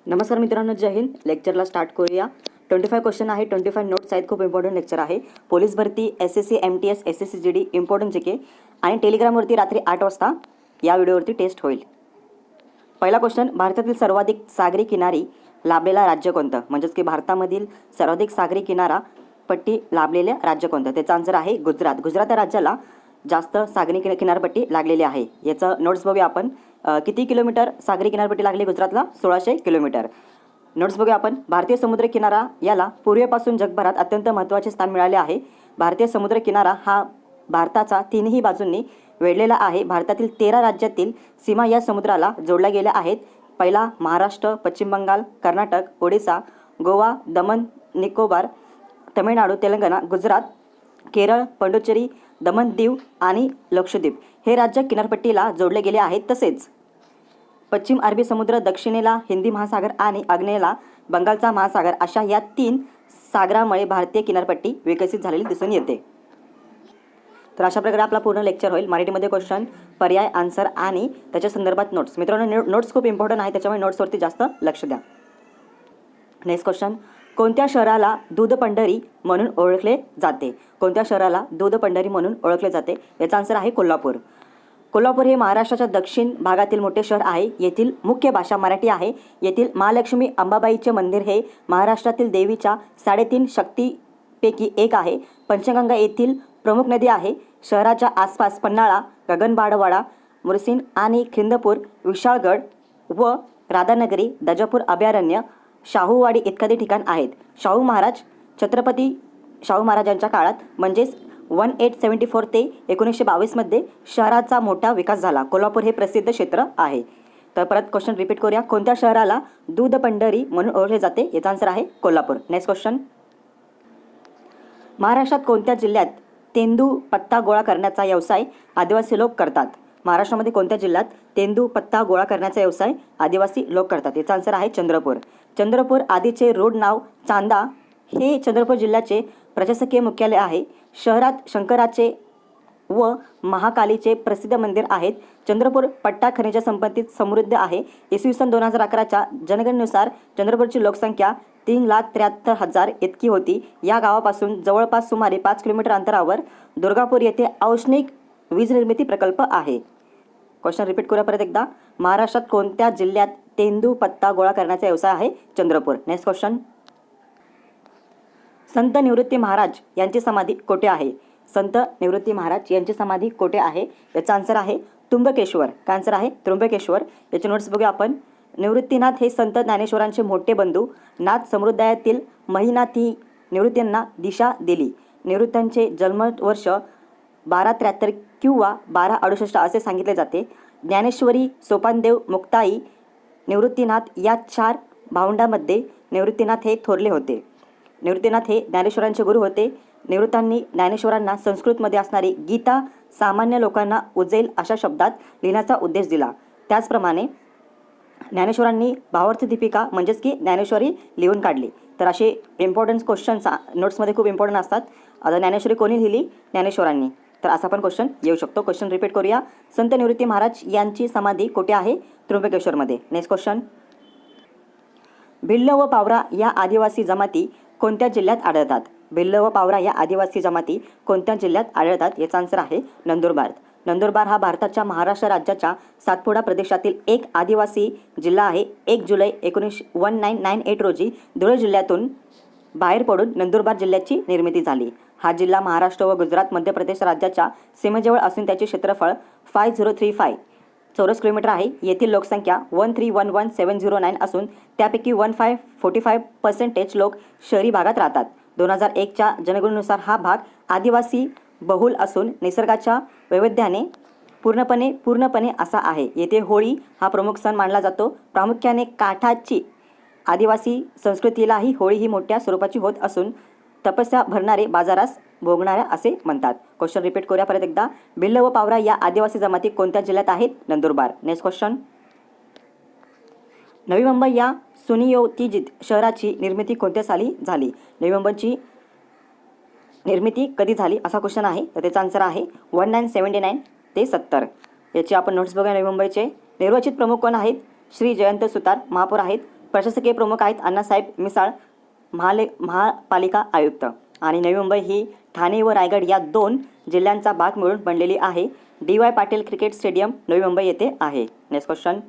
नमस्कार मित्रांनो, जय हिंद. लेक्चरला स्टार्ट करूया. 25 क्वेश्चन आहे, 25 नोट्स आहेत. खूप इम्पॉर्टंट लेक्चर आहे. पोलीस भरती, SSC MTS, SSC GD, important GK आणि टेलिग्रामवरती रात्री 8 वाजता या व्हिडिओवरती टेस्ट होईल. पहिला क्वेश्चन, भारतातील सर्वाधिक सागरी किनारी लाभलेला राज्य कोणतं? म्हणजेच की भारतामधील सर्वाधिक सागरी किनारा पट्टी लाभलेल्या राज्य कोणतं? त्याचा आन्सर आहे गुजरात. गुजरात या राज्याला जास्त सागरी किनारपट्टी लागलेली आहे. याचं नोट्स बघूया आपण. किती किलोमीटर सागरी किनारपट्टी लागली गुजरातला? 1600 किलोमीटर. नोट्स बघूया आपण. भारतीय समुद्र किनारा याला पूर्वीपासून जगभरात अत्यंत महत्त्वाचे स्थान मिळाले आहे. भारतीय समुद्र किनारा हा भारताचा तिन्ही बाजूंनी वेढलेला आहे. भारतातील 13 राज्यातील सीमा या समुद्राला जोडल्या गेल्या आहेत. पहिला महाराष्ट्र, पश्चिम बंगाल, कर्नाटक, ओडिसा, गोवा, दमण निकोबार, तमिळनाडू, तेलंगणा, गुजरात, केरळ, पुडुचेरी, दमण दीव आणि लक्षद्वीप हे राज्य किनारपट्टीला जोडले गेले आहेत. तसेच पश्चिम अरबी समुद्र, दक्षिणेला हिंदी महासागर आणि आग्नेयेला बंगालचा महासागर अशा या 3 सागरामुळे भारतीय किनारपट्टी विकसित झालेली दिसून येते. तर अशा प्रकारे आपला पूर्ण लेक्चर होईल. मराठीमध्ये क्वेश्चन, पर्याय, आन्सर आणि त्याच्या संदर्भात नोट्स. मित्रांनो, नोट्स खूप इम्पॉर्टंट आहे, त्याच्यामुळे नोट्सवरती जास्त लक्ष द्या. नेक्स्ट क्वेश्चन, कोणत्या शहराला दूध पंढरी म्हणून ओळखले जाते? कोणत्या शहराला दूध पंढरी म्हणून ओळखले जाते? याचा आन्सर आहे कोल्हापूर. कोल्हापूर हे महाराष्ट्राच्या दक्षिण भागातील मोठे शहर आहे. येथील मुख्य भाषा मराठी आहे. येथील महालक्ष्मी अंबाबाईचे मंदिर हे महाराष्ट्रातील देवीच्या 3.5 शक्तीपैकी एक आहे. पंचगंगा येथील प्रमुख नदी आहे. शहराच्या आसपास पन्हाळा, गगनबावडा, मुरसिन आणि खिंदपूर, विशाळगड व राधानगरी, दजापूर अभयारण्य, शाहूवाडी इत्यादी ठिकाण आहेत. छत्रपती शाहू महाराजांच्या काळात म्हणजेच 1874 ते 1922 मध्ये शहराचा मोठा विकास झाला. कोल्हापूर हे प्रसिद्ध क्षेत्र आहे. तर परत क्वेश्चन रिपीट करूया. कोणत्या शहराला दूध पंढरी म्हणून ओळखले जाते? याचा आन्सर आहे कोल्हापूर. नेक्स्ट क्वेश्चन, महाराष्ट्रात कोणत्या जिल्ह्यात तेंदू पत्ता गोळा करण्याचा व्यवसाय आदिवासी लोक करतात? महाराष्ट्रामध्ये कोणत्या जिल्ह्यात तेंदू पत्ता गोळा करण्याचा व्यवसाय आदिवासी लोक करतात? याचा आन्सर आहे चंद्रपूर. चंद्रपूर आधीचे रूढ नाव चांदा हे चंद्रपूर जिल्ह्याचे प्रशासकीय मुख्यालय आहे. शहरात शंकराचे व महाकालीचे प्रसिद्ध मंदिर आहेत. चंद्रपूर पट्टा खनिज संपत्तीत समृद्ध आहे. इसवी सन 2011च्या जनगणनेनुसार चंद्रपूरची लोकसंख्या 3,73,000 इतकी होती. या गावापासून जवळपास सुमारे 5 किलोमीटर अंतरावर दुर्गापूर येथे औष्णिक वीज निर्मिती प्रकल्प आहे. क्वेश्चन रिपीट करूया परत एकदा. महाराष्ट्रात कोणत्या जिल्ह्यात तेंदू पत्ता गोळा करण्याचा व्यवसाय आहे? चंद्रपूर. नेक्स्ट क्वेश्चन, संत निवृत्ती महाराज यांची समाधी कोठे आहे? संत निवृत्ती महाराज यांची समाधी कोठे आहे? याचा आन्सर आहे त्र्यंबकेश्वर. काय आन्सर आहे? त्र्यंबकेश्वर. याचे नोट्स बघूया आपण. निवृत्तीनाथ हे संत ज्ञानेश्वरांचे मोठे बंधू. नाथ समुदायातील महिनाथी निवृत्तींना दिशा दिली. निवृत्त्यांचे जन्मवर्ष 1273 किंवा 1268 असे सांगितले जाते. ज्ञानेश्वरी, सोपानदेव, मुक्ताई, निवृत्तीनाथ या 4 भावंडांमध्ये निवृत्तीनाथ हे थोरले होते. निवृत्तीनाथ हे ज्ञानेश्वरांचे गुरु होते. निवृत्तांनी ज्ञानेश्वरांना संस्कृतमध्ये असणारी गीता सामान्य लोकांना उजेल अशा शब्दात लिहिण्याचा उद्देश दिला. त्याचप्रमाणे ज्ञानेश्वरांनी भावार्थ दीपिका म्हणजेच की ज्ञानेश्वरी लिहून काढली. तर असे इम्पॉर्टंट क्वेश्चन्स नोट्समध्ये खूप इम्पॉर्टंट असतात. आता ज्ञानेश्वरी कोणी लिहिली? ज्ञानेश्वरांनी. तर असा पण क्वेश्चन येऊ शकतो. क्वेश्चन रिपीट करूया. संत निवृत्ती महाराज यांची समाधी कोठे आहे? त्र्यंबकेश्वरमध्ये. नेक्स्ट क्वेश्चन, भिल्ल व पावरा या आदिवासी जमाती कोणत्या जिल्ह्यात आढळतात? भिल्ल व पावरा या आदिवासी जमाती कोणत्या जिल्ह्यात आढळतात? याचा आन्सर आहे नंदुरबार. नंदुरबार हा भारताच्या महाराष्ट्र राज्याच्या सातपुडा प्रदेशातील एक आदिवासी जिल्हा आहे. 1 जुलै 1998 रोजी धुळे जिल्ह्यातून बाहेर पडून नंदुरबार जिल्ह्याची निर्मिती झाली. हा जिल्हा महाराष्ट्र व गुजरात मध्य प्रदेश राज्याच्या सीमेजवळ असून त्याचे क्षेत्रफळ 5035 चौरस किलोमीटर आहे. येथील लोकसंख्या 1311,709 असून त्यापैकी 1545% लोक शहरी भागात राहतात. 2001च्या जनगणनेनुसार हा भाग आदिवासी बहुल असून निसर्गाच्या वैविध्याने पूर्णपणे असा आहे. येथे होळी हा प्रमुख सण मानला जातो. प्रामुख्याने काठाची आदिवासी संस्कृतीलाही होळी ही मोठ्या स्वरूपाची होत असून तपस्या भरणारे बाजारास भोगणाऱ्या असे म्हणतात. क्वेश्चन रिपीट करूया परत एकदा. भिल्ल व पावरा या आदिवासी जमाती कोणत्या जिल्ह्यात आहेत? नंदुरबार. नेक्स्ट क्वेश्चन, नवी मुंबई या सुनियोजित शहराची निर्मिती कोणत्या साली झाली? नवी मुंबईची निर्मिती कधी झाली असा क्वेश्चन आहे. तर त्याचा आन्सर आहे 1979 ते 70. याची आपण नोट्स बघूया. नवी मुंबईचे निर्वाचित प्रमुख कोण आहेत? श्री जयंत सुतार महापौर आहेत. प्रशासकीय प्रमुख आहेत अण्णासाहेब मिसाळ, महापालिका आयुक्त. आणि नवी मुंबई ही ठाणे व रायगड या 2 जिल्ह्यांचा भाग मिळून बनलेली आहे. DY Patil cricket stadium Navi Mumbai येथे आहे. नेक्स्ट क्वेश्चन,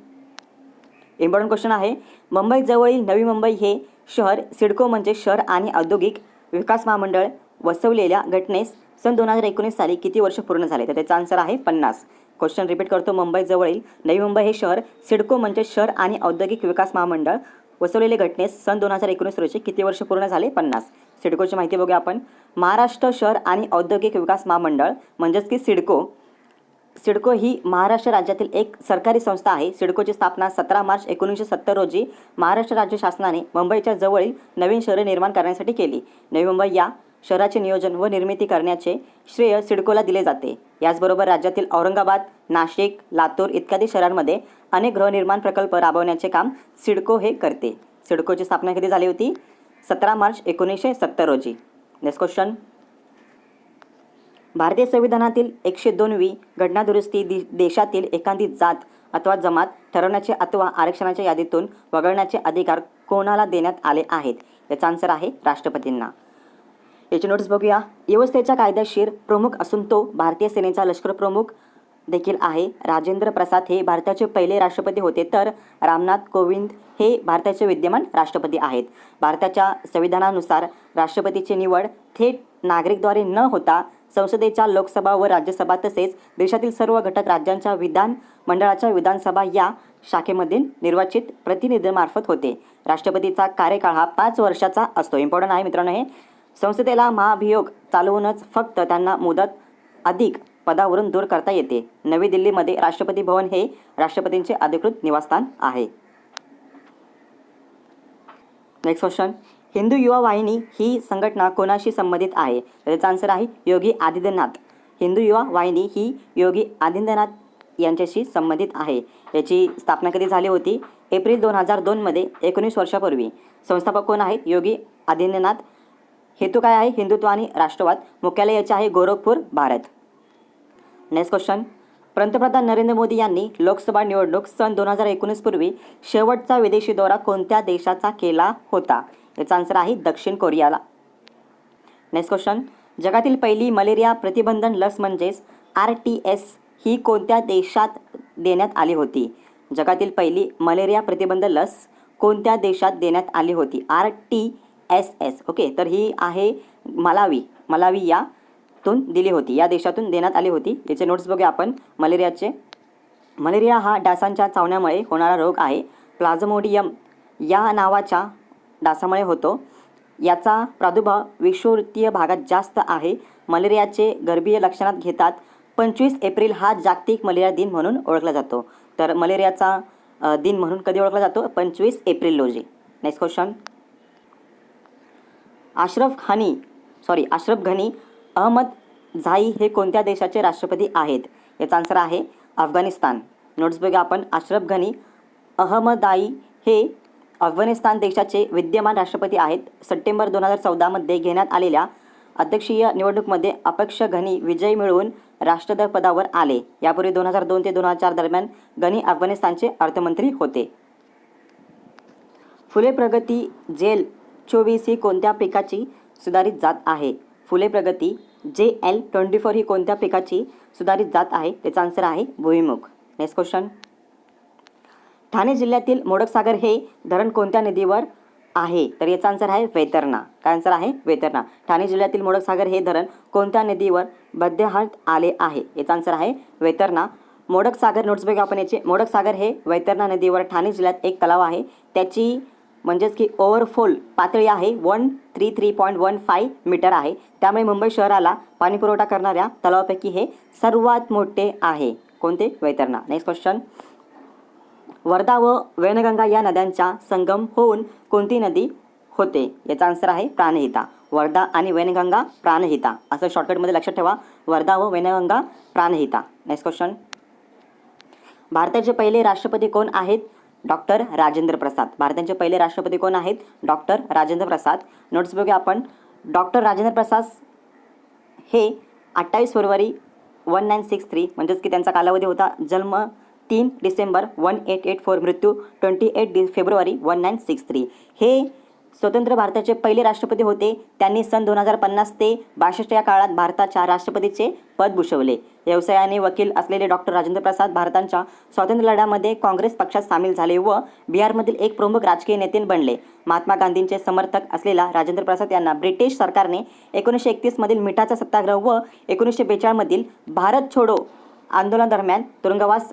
इम्पॉर्टंट क्वेश्चन आहे. मुंबईजवळील नवी मुंबई हे शहर सिडको म्हणजे शहर आणि औद्योगिक विकास महामंडळ वसवलेल्या घटनेस सन 2019 साली किती वर्ष पूर्ण झाले? तर त्याचा आन्सर आहे 50. क्वेश्चन रिपीट करतो. मुंबईजवळील नवी मुंबई हे शहर सिडको म्हणजे शहर आणि औद्योगिक विकास महामंडळ वसवलेले घटनेस सन 2019 रोजी किती वर्ष पूर्ण झाले? 50. सिडकोची माहिती बघूया आपण. महाराष्ट्र शहर आणि औद्योगिक विकास महामंडळ म्हणजेच की सिडको ही महाराष्ट्र राज्यातील एक सरकारी संस्था आहे. सिडकोची स्थापना 17 मार्च 1970 रोजी महाराष्ट्र राज्य शासनाने मुंबईच्या जवळील नवीन शहरे निर्माण करण्यासाठी केली. नवी मुंबई या शहराचे नियोजन व निर्मिती करण्याचे श्रेय सिडकोला दिले जाते. याचबरोबर राज्यातील औरंगाबाद, नाशिक, लातूर इत्यादी शहरांमध्ये अनेक गृहनिर्माण प्रकल्प राबवण्याचे काम सिडको हे करते. सिडकोची स्थापना कधी झाली होती? 17 मार्च 1970 रोजी. नेक्स्ट क्वेश्चन, भारतीय संविधानातील 102वी घटनादुरुस्ती देशातील एखादी जात अथवा जमात ठरवण्याचे अथवा आरक्षणाच्या यादीतून वगळण्याचे अधिकार कोणाला देण्यात आले आहेत? याचा आन्सर आहे राष्ट्रपतींना. याची नोटीस बघूया. व्यवस्थेचा कायदेशीर प्रमुख असून तो भारतीय सेनेचा लष्कर प्रमुख देखील आहे. राजेंद्र प्रसाद हे भारताचे पहिले राष्ट्रपती होते, तर रामनाथ कोविंद हे भारताचे विद्यमान राष्ट्रपती आहेत. भारताच्या संविधानानुसार राष्ट्रपतीची निवड थेट नागरिकद्वारे न होता संसदेच्या लोकसभा व राज्यसभा तसेच देशातील सर्व घटक राज्यांच्या विधान मंडळाच्या विधानसभा या शाखेमधील निर्वाचित प्रतिनिधींमार्फत होते. राष्ट्रपतीचा कार्यकाळ हा 5 वर्षाचा असतो. इम्पॉर्टंट आहे मित्रांनो हे. संसदेला महाभियोग चालवूनच फक्त त्यांना मुदत अधिक पदावरून दूर करता येते. नवी दिल्लीमध्ये राष्ट्रपती भवन हे राष्ट्रपतींचे अधिकृत निवासस्थान आहे. नेक्स्ट क्वेश्चन, हिंदू युवा वाहिनी ही संघटना कोणाशी संबंधित आहे? त्याचा आन्सर आहे योगी आदित्यनाथ. हिंदू युवा वाहिनी ही योगी आदित्यनाथ यांच्याशी संबंधित आहे. याची स्थापना कधी झाली होती? एप्रिल 2002 मध्ये, 19 वर्षापूर्वी. संस्थापक कोण आहेत? योगी आदित्यनाथ. हेतू काय आहे? हिंदुत्व आणि राष्ट्रवाद. मुख्यालय याचे आहे गोरखपूर, भारत. नेक्स्ट क्वेश्चन, पंतप्रधान नरेंद्र मोदी यांनी लोकसभा निवडणूक सन 2019 पूर्वी शेवटचा विदेशी दौरा कोणत्या देशाचा केला होता? याचा आन्सर आहे दक्षिण कोरियाला. नेक्स्ट क्वेश्चन, जगातील पहिली मलेरिया प्रतिबंधन लस म्हणजेच RTS ही कोणत्या देशात देण्यात आली होती? जगातील पहिली मलेरिया प्रतिबंध लस कोणत्या देशात देण्यात आली होती? RTSS. ओके, तर ही आहे मलावी यातून दिली होती, या देशातून देण्यात आली होती. याचे नोट्स बघूया आपण. मलेरिया हा डासांच्या चावण्यामुळे होणारा रोग आहे. प्लाझ्मोडियम या नावाच्या डासामुळे होतो. याचा प्रादुर्भाव विषुववृत्तीय भागात जास्त आहे. मलेरियाचे गर्भीय लक्षणात घेतात. 25 एप्रिल हा जागतिक मलेरिया दिन म्हणून ओळखला जातो. तर मलेरियाचा दिन म्हणून कधी ओळखला जातो? 25 एप्रिल रोजी. नेक्स्ट क्वेश्चन, अशरफ घनी अहमदझाई हे कोणत्या देशाचे राष्ट्रपती आहेत? याचा आन्सर आहे अफगाणिस्तान. नोट्स बघा आपण. अशरफ घनी अहमदझाई हे अफगाणिस्तान देशाचे विद्यमान राष्ट्रपती आहेत. सप्टेंबर 2014 मध्ये घेण्यात आलेल्या अध्यक्षीय निवडणुकीमध्ये अपक्ष घनी विजय मिळवून राष्ट्राध्यपदावर आले. यापूर्वी 2002 ते 2004 दरम्यान घनी अफगाणिस्तानचे अर्थमंत्री होते. फुले प्रगती जेल 24 ही कोणत्या पिकाची सुधारित जात आहे? फुले प्रगती JL24 ही कोणत्या पिकाची सुधारित जात आहे? त्याचा आन्सर आहे भुईमुग. नेक्स्ट क्वेश्चन, ठाणे जिल्ह्यातील मोडकसागर हे धरण कोणत्या नदीवर आहे? तर याचा आन्सर आहे वैतरणा. काय आन्सर आहे? वैतरणा. ठाणे जिल्ह्यातील मोडकसागर हे धरण कोणत्या नदीवर बांधण्यात आले आहे? याचा आन्सर आहे वैतरणा. मोडकसागर नोट्स बघा आपण याचे. मोडकसागर हे वैतरणा नदीवर ठाणे जिल्ह्यात एक तलाव आहे. त्याची म्हणजेच की ओव्हरफ्लो पातळी आहे 133.15 मीटर आहे. त्यामुळे मुंबई शहराला पाणी पुरवठा करणाऱ्या तलावापैकी हे सर्वात मोठे आहे. कोणते? वैतरणा. नेक्स्ट क्वेश्चन, वर्धा व वैनगंगा या नद्यांचा संगम होऊन कोणती नदी होते? याचा आन्सर आहे प्राणहिता. वर्धा आणि वैनगंगा प्राणहिता असं शॉर्टकटमध्ये लक्षात ठेवा. वर्धा व वैनगंगा प्राणहिता. नेक्स्ट क्वेश्चन, भारताचे पहिले राष्ट्रपती कोण आहेत? डॉक्टर राजेंद्र प्रसाद. भारताचे पहिले राष्ट्रपती कोण आहेत? डॉक्टर राजेंद्र प्रसाद. नोट्स बघूया आपण. डॉक्टर राजेंद्र प्रसाद हे 28 फरवरी 1963 म्हणजेच की त्यांचा कालावधी होता जन्म 3 डिसेंबर 1884, मृत्यू 28 फेब्रुवारी 1963. हे स्वतंत्र भारताचे पहिले राष्ट्रपती होते. त्यांनी सन 2050 ते 62 या काळात भारताच्या राष्ट्रपतीचे पद भूषवले. व्यवसायाने वकील असलेले डॉक्टर राजेंद्र प्रसाद भारताच्या स्वातंत्र्य लढ्यामध्ये काँग्रेस पक्षात सामील झाले व बिहारमधील एक प्रमुख राजकीय नेते बनले. महात्मा गांधींचे समर्थक असलेला राजेंद्र प्रसाद यांना ब्रिटिश सरकारने 1931 मधील मिठाचा सत्याग्रह व 1942 मधील भारत छोडो आंदोलनादरम्यान तुरुंगवास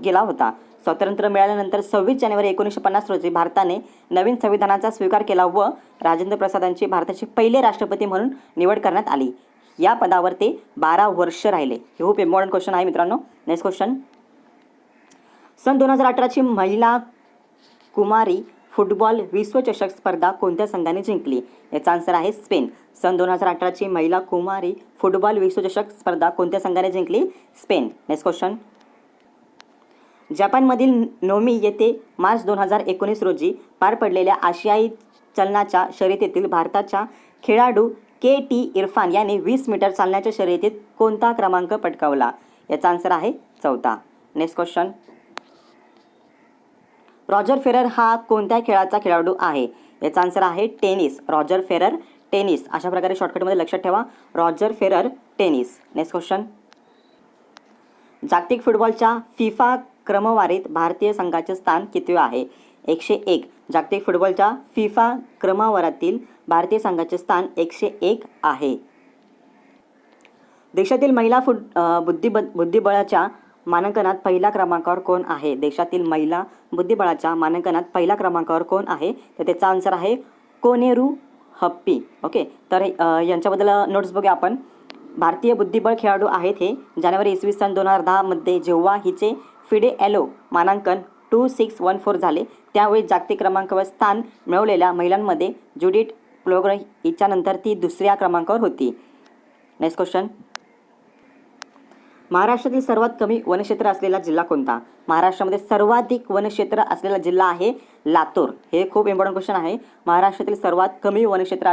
गेला होता. स्वातंत्र्य मिळाल्यानंतर 26 जानेवारी 1950 रोजी भारताने नवीन संविधानाचा स्वीकार केला व राजेंद्र प्रसादांची भारताचे पहिले राष्ट्रपती म्हणून निवड करण्यात आली. या पदावर ते 12 वर्ष राहिले. हे खूप इम्पॉर्टंट क्वेश्चन आहे मित्रांनो. नेक्स्ट क्वेश्चन, सन 2018ची महिला कुमारी फुटबॉल विश्वचषक स्पर्धा कोणत्या संघाने जिंकली? याचा आन्सर आहे स्पेन. सन 2018ची महिला कुमारी फुटबॉल विश्वचषक स्पर्धा कोणत्या संघाने जिंकली? स्पेन. नेक्स्ट क्वेश्चन, जपानमधील नोमी येथे मार्च 2019 रोजी पार पडलेल्या आशियाई चलनाच्या शर्यतीतील भारताच्या खेळाडू के.टी. इरफान याने 20 मीटर चालण्याच्या शर्यतीत कोणता क्रमांक पटकावला? याचा आन्सर आहे 4था. नेक्स्ट क्वेश्चन, रॉजर फेडरर हा कोणत्या खेळाचा खेळाडू आहे? याचा आन्सर आहे टेनिस. Roger Federer tennis. अशा प्रकारे शॉर्टकटमध्ये लक्षात ठेवा, Roger Federer tennis. Next question, जागतिक फुटबॉलच्या फिफा क्रमवारीत भारतीय संघाचे स्थान किती आहे? 101. जागतिक फुटबॉलच्या फिफा क्रमवारीतील भारतीय संघाचे स्थान 101 आहे. देशातील महिला बुद्धिबळाच्या मानांकनात पहिल्या क्रमांकावर कोण आहे? देशातील महिला बुद्धिबळाच्या मानांकनात पहिल्या क्रमांकावर कोण आहे? तर त्याचा आन्सर आहे कोनेरू हप्पी. ओके, तर यांच्याबद्दल नोट्स बघूया आपण. भारतीय बुद्धिबळ खेळाडू आहेत हे. जानेवारी इसवी सन 2010 मध्ये जेव्हा हिचे फिडे एलो मानांकन 2614 झाले त्यावेळी जागतिक क्रमांकावर स्थान मिळवलेल्या महिलांमध्ये ज्युडिथ प्लोगर हिच्यानंतर ती दुसऱ्या क्रमांकावर होती. नेक्स्ट क्वेश्चन, महाराष्ट्रातील सर्वात कमी वनक्षेत्र असलेला जिल्हा कोणता? महाराष्ट्रामध्ये सर्वाधिक वनक्षेत्र असलेला जिल्हा आहे लातूर. हे खूप इम्पॉर्टंट क्वेश्चन आहे. महाराष्ट्रातील सर्वात कमी वनक्षेत्र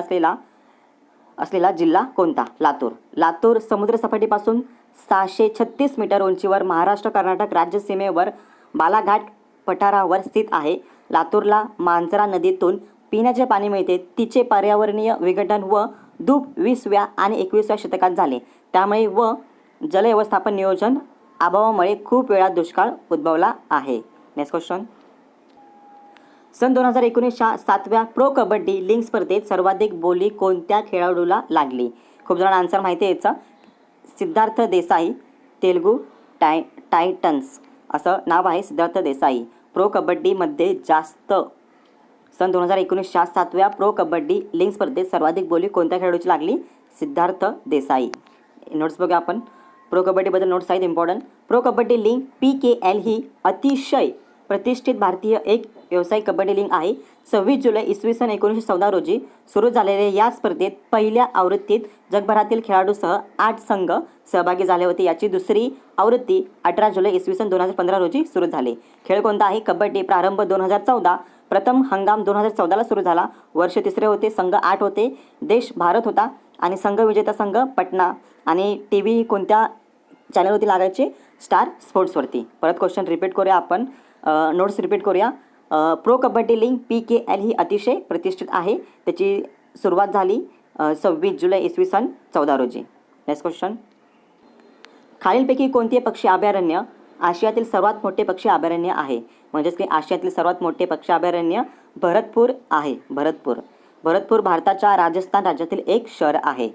असलेला जिल्हा कोणता? लातूर. लातूर समुद्रसपाटीपासून 636 मीटर उंचीवर महाराष्ट्र कर्नाटक राज्य सीमेवर बालाघाट पठारावर स्थित आहे. लातूरला मांजरा नदीतून पिण्याचे पाणी मिळते. तिचे पर्यावरणीय विघटन व धूप 20व्या आणि 21व्या शतकात झाले. त्यामुळे व जलव्यवस्थापन नियोजन अभावामुळे खूप वेळा दुष्काळ उद्भवला आहे. नेक्स्ट क्वेश्चन, सन 2019च्या 7व्या प्रो कबड्डी लीग स्पर्धेत सर्वाधिक बोली कोणत्या खेळाडूला लागली? खूप जणांना आन्सर माहिती आहे याचा. सिद्धार्थ देसाई, तेलुगू टायटन्स असं नाव आहे सिद्धार्थ देसाई. प्रो कबड्डीमध्ये जास्त सन 2019च्या 7व्या प्रो कबड्डी लीग स्पर्धेत सर्वाधिक बोली कोणत्या खेळाडूची लागली? सिद्धार्थ देसाई. नोट्स बघा आपण. प्रो कबड्डीबद्दल नोट्स आहेत important. Pro kabaddi league PKL ही अतिशय प्रतिष्ठित भारतीय एक व्यावसायिक कबड्डी लीग आहे. 26 जुलै इसवी सन 1914 रोजी सुरू झालेल्या या स्पर्धेत पहिल्या आवृत्तीत जगभरातील खेळाडूसह 8 संघ सहभागी झाले होते. याची दुसरी आवृत्ती 18 जुलै इसवी सन 2015 रोजी सुरू झाली. खेळ कोणता आहे? कबड्डी. प्रारंभ 2014. प्रथम हंगाम 2014ला सुरू झाला. वर्ष तिसरे होते. संघ 8 होते. देश भारत होता आणि संघ विजेता संघ पटना. आणि TV कोणत्या चॅनलवरती लागायचे? स्टार स्पोर्ट्सवरती. परत क्वेश्चन रिपीट करूया आपण. नोट्स रिपीट करूया. प्रो कबड्डी लीग PKL ही अतिशय प्रतिष्ठित आहे. त्याची सुरुवात झाली 26 जुलै इसवी सन 14 रोजी. नेक्स्ट क्वेश्चन, खालीलपैकी कोणते पक्षी अभयारण्य आशियातील सर्वात मोठे पक्षी अभयारण्य आहे? म्हणजेच की आशियातील सर्वात मोठे पक्षी अभयारण्य भरतपूर आहे. भरतपूर भारताच्या राजस्थान राज्यातील एक शहर आहे.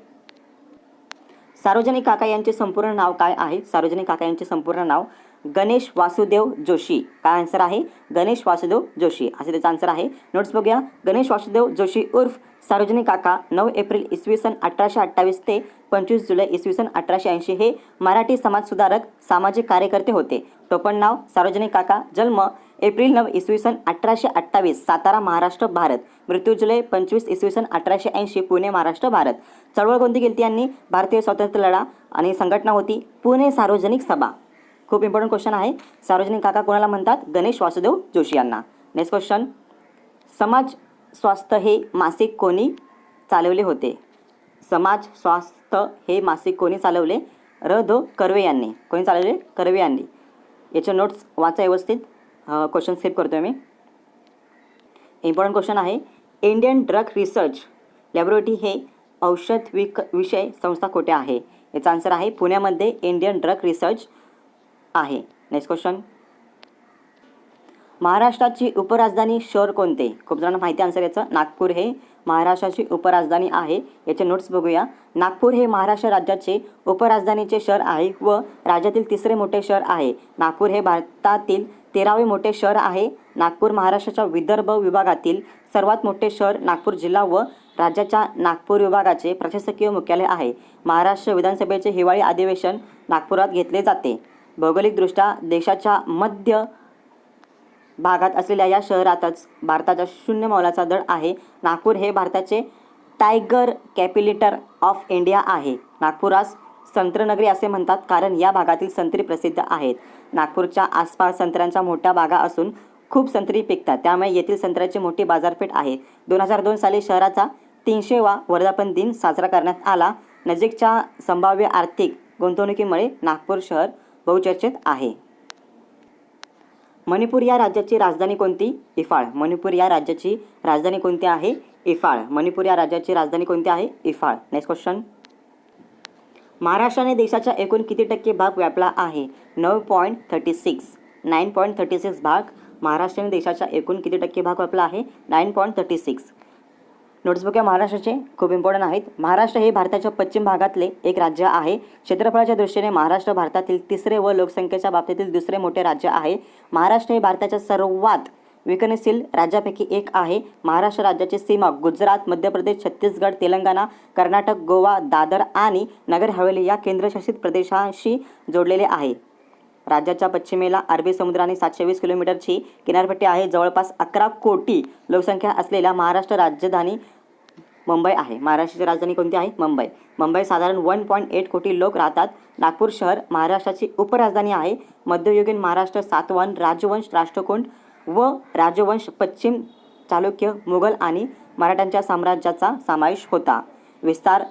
सार्वजनिक काका यांचे संपूर्ण नाव काय आहे? सार्वजनिक काका यांचे संपूर्ण नाव गणेश वासुदेव जोशी. काय आन्सर आहे? गणेश वासुदेव जोशी असे त्याचा आन्सर आहे. नोट्स बघूया. गणेश वासुदेव जोशी उर्फ सार्वजनिक काका 9 एप्रिल इसवी सन 1828 ते 25 जुलै इसवी सन 1880 हे मराठी समाजसुधारक सामाजिक कार्यकर्ते होते. टोपण नाव सार्वजनिक काका. जन्म एप्रिल 9 इसवी सन 1828 सातारा महाराष्ट्र भारत. मृत्यू जुलै 25 इसवी सन 1880 पुणे महाराष्ट्र भारत. चळवळ कोणती केली यांनी? भारतीय स्वातंत्र्य लढा आणि संघटना होती पुणे सार्वजनिक सभा. खूप इम्पॉर्टंट क्वेश्चन आहे. सार्वजनिक काका कोणाला म्हणतात? गणेश वासुदेव जोशी यांना. नेक्स्ट क्वेश्चन, समाज स्वास्थ्य हे मासिक कोणी चालवले होते? समाज स्वास्थ्य हे मासिक कोणी चालवले? र. कर्वे यांनी. कोणी चालवले? कर्वे यांनी. याचे नोट्स वाचा व्यवस्थित. क्वेश्चन स्किप करतो मी. इम्पॉर्टंट क्वेश्चन आहे, इंडियन ड्रग रिसर्च लॅबोरेटरी हे औषध विषय संस्था कुठे आहे? याचा आन्सर आहे पुण्यामध्ये इंडियन ड्रग रिसर्च आहे. नेक्स्ट क्वेश्चन, महाराष्ट्राची उपराजधानी शहर कोणते? खूप जणांना माहिती आन्सर याचं. नागपूर हे महाराष्ट्राची उपराजधानी आहे. याचे नोट्स बघूया. नागपूर हे महाराष्ट्र राज्याचे उपराजधानीचे शहर आहे व राज्यातील तिसरे मोठे शहर आहे. नागपूर हे भारतातील 13वे मोठे शहर आहे. नागपूर महाराष्ट्राच्या विदर्भ विभागातील सर्वात मोठे शहर नागपूर जिल्हा व राज्याच्या नागपूर विभागाचे प्रशासकीय मुख्यालय आहे. महाराष्ट्र विधानसभेचे हिवाळी अधिवेशन नागपुरात घेतले जाते. भौगोलिकदृष्ट्या देशाच्या मध्य भागात असलेल्या या शहरातच भारताचा 0 मैलाचा दळ आहे. नागपूर हे भारताचे टायगर कॅपिटल ऑफ इंडिया आहे. नागपुरास संत्रनगरी असे म्हणतात कारण या भागातील संत्री प्रसिद्ध आहेत. नागपूरच्या आसपास संत्र्यांच्या मोठ्या बागा असून खूप संत्री पिकतात, त्यामुळे येथील संत्र्याची मोठी बाजारपेठ आहे. 2002 साली शहराचा 300वा वर्धापन दिन साजरा करण्यात आला. नजीकच्या संभाव्य आर्थिक गुंतवणुकीमुळे नागपूर शहर बहुचर्चित आहे. मणिपूर या राज्याची राजधानी कोणती? इफाळ. मणिपूर या राज्याची राजधानी कोणती आहे? इफाळ. मणिपूर या राज्याची राजधानी कोणती आहे? इफाळ. नेक्स्ट क्वेश्चन, महाराष्ट्राने देशाच्या एकूण किती टक्के भाग व्यापला आहे? 9.36. 9.36 भाग महाराष्ट्राने देशाच्या एकूण किती टक्के भाग व्यापला आहे? 9.36. नोट्स बघूया महाराष्ट्राचे, खूप इम्पॉर्टंट आहेत. महाराष्ट्र हे भारताच्या पश्चिम भागातले एक राज्य आहे. क्षेत्रफळाच्या दृष्टीने महाराष्ट्र भारतातील तिसरे व लोकसंख्येच्या बाबतीतील दुसरे मोठे राज्य आहे. महाराष्ट्र हे भारताच्या सर्वात विकसनशील राज्यापैकी एक आहे. महाराष्ट्र राज्याची सीमा गुजरात, मध्य प्रदेश, छत्तीसगड, तेलंगणा, कर्नाटक, गोवा, दादर आणि नगर हवेली या केंद्रशासित प्रदेशांशी जोडलेले आहे. राज्याच्या पश्चिमेला अरबी समुद्राने 720 किलोमीटरची किनारपट्टी आहे. जवळपास 11 कोटी लोकसंख्या असलेल्या महाराष्ट्र राजधानी मुंबई आहे. महाराष्ट्राची राजधानी कोणती आहे? मुंबई. मुंबई साधारण 1.8 कोटी लोक राहतात. नागपूर शहर महाराष्ट्राची उपराजधानी आहे. मध्ययुगीन महाराष्ट्र सातवाहन राजवंश, राष्ट्रकूट व राजवंश, पश्चिम चालुक्य, मुघल आणि मराठ्यांच्या साम्राज्याचा समावेश होता. विस्तार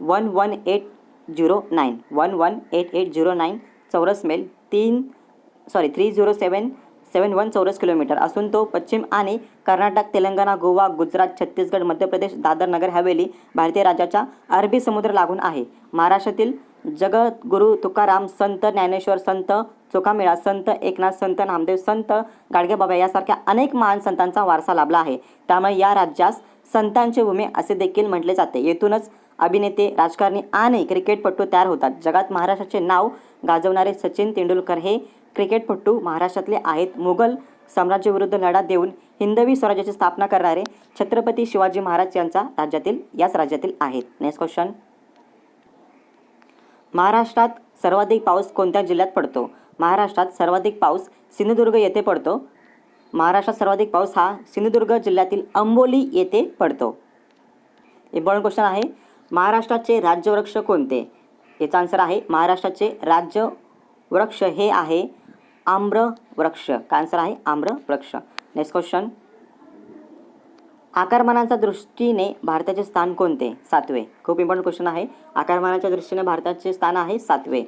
11809 चौरस मैल 30771 चौरस किलोमीटर असून तो पश्चिम आणि कर्नाटक, तेलंगणा, गोवा, गुजरात, छत्तीसगड, मध्य प्रदेश, दादर, नगर हवेली, भारतीय राज्याच्या अरबी समुद्र लागून आहे. महाराष्ट्रातील जगद्गुरू तुकाराम, संत ज्ञानेश्वर, संत चोखामेळा, संत एकनाथ, संत नामदेव, संत गाडगेबाबा यासारख्या अनेक महान संतांचा वारसा लाभला आहे. त्यामुळे या राज्यास संतांची भूमी असे देखील म्हटले जाते. येथूनच अभिनेते, राजकारणी आणि क्रिकेटपटू तयार होतात. जगात महाराष्ट्राचे नाव गाजवणारे सचिन तेंडुलकर हे क्रिकेटपटू महाराष्ट्रातले आहेत. मुघल साम्राज्याविरुद्ध लढा देऊन हिंदवी स्वराज्याची स्थापना करणारे छत्रपती शिवाजी महाराज याच राज्यातील आहेत. नेक्स्ट क्वेश्चन, महाराष्ट्रात सर्वाधिक पाऊस कोणत्या जिल्ह्यात पडतो? महाराष्ट्रात सर्वाधिक पाऊस सिंधुदुर्ग येथे पडतो. महाराष्ट्रात सर्वाधिक पाऊस हा सिंधुदुर्ग जिल्ह्यातील अंबोली येथे पडतो. इम्पॉर्टंट क्वेश्चन आहे, महाराष्ट्राचे राज्यवृक्ष कोणते? याचा आन्सर आहे महाराष्ट्राचे राज्यवृक्ष हे आहे आम्रवृक्ष. काय आन्सर आहे? आम्रवृक्ष. नेक्स्ट क्वेश्चन, आकारमानाच्या दृष्टीने भारताचे स्थान कोणते? 7वे. खूप इम्पॉर्टंट क्वेश्चन आहे. आकारमानाच्या दृष्टीने भारताचे स्थान आहे 7वे.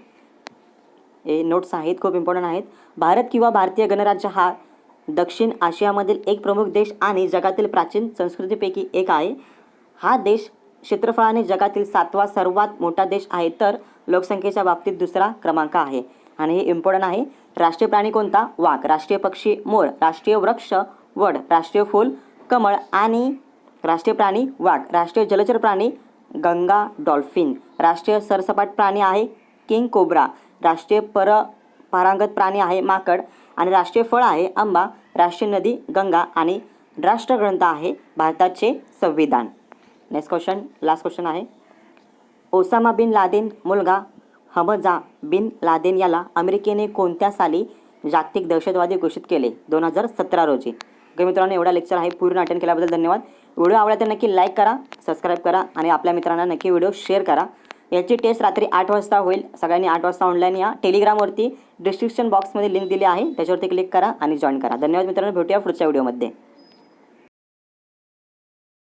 हे नोट्स आहेत, खूप इम्पॉर्टंट आहेत. भारत किंवा भारतीय गणराज्य हा दक्षिण आशियामधील एक प्रमुख देश आणि जगातील प्राचीन संस्कृतीपैकी एक आहे. हा देश क्षेत्रफळाने जगातील 7वा सर्वात मोठा देश आहे, तर लोकसंख्येच्या बाबतीत दुसरा क्रमांक आहे. आणि हे इम्पॉर्टंट आहे. राष्ट्रीय प्राणी कोणता? वाघ. राष्ट्रीय पक्षी मोर. राष्ट्रीय वृक्ष वड. राष्ट्रीय फूल कमळ आणि राष्ट्रीय प्राणी वाघ. राष्ट्रीय जलचर प्राणी गंगा डॉल्फिन. राष्ट्रीय सरसपाट प्राणी आहे किंग कोब्रा. राष्ट्रीय परांगत प्राणी आहे माकड. आणि राष्ट्रीय फळ आहे आंबा. राष्ट्रीय नदी गंगा. आणि राष्ट्रग्रंथ आहे भारताचे संविधान. नेक्स्ट क्वेश्चन, लास्ट क्वेश्चन आहे, ओसामा बिन लादेन मुलगा हमजा बिन लादेन याला अमेरिकेने कोणत्या साली जागतिक दहशतवादी घोषित केले? 2017 रोजी. ओके मित्रांनो, एवढा लेक्चर आहे. पूर्ण अटेंड केल्याबद्दल धन्यवाद. व्हिडिओ आवडला तर नक्की लाईक करा, सबस्क्राईब करा आणि आपल्या मित्रांना नक्की व्हिडिओ शेअर करा. याची टेस्ट रात्री 8 वाजता होईल. सगळ्यांनी 8 वाजता ऑनलाईन या. टेलिग्रामवरती डिस्क्रिप्शन बॉक्समध्ये लिंक दिली आहे, त्याच्यावरती क्लिक करा आणि जॉईन करा. धन्यवाद मित्रांनो, भेटूया पुढच्या व्हिडिओमध्ये.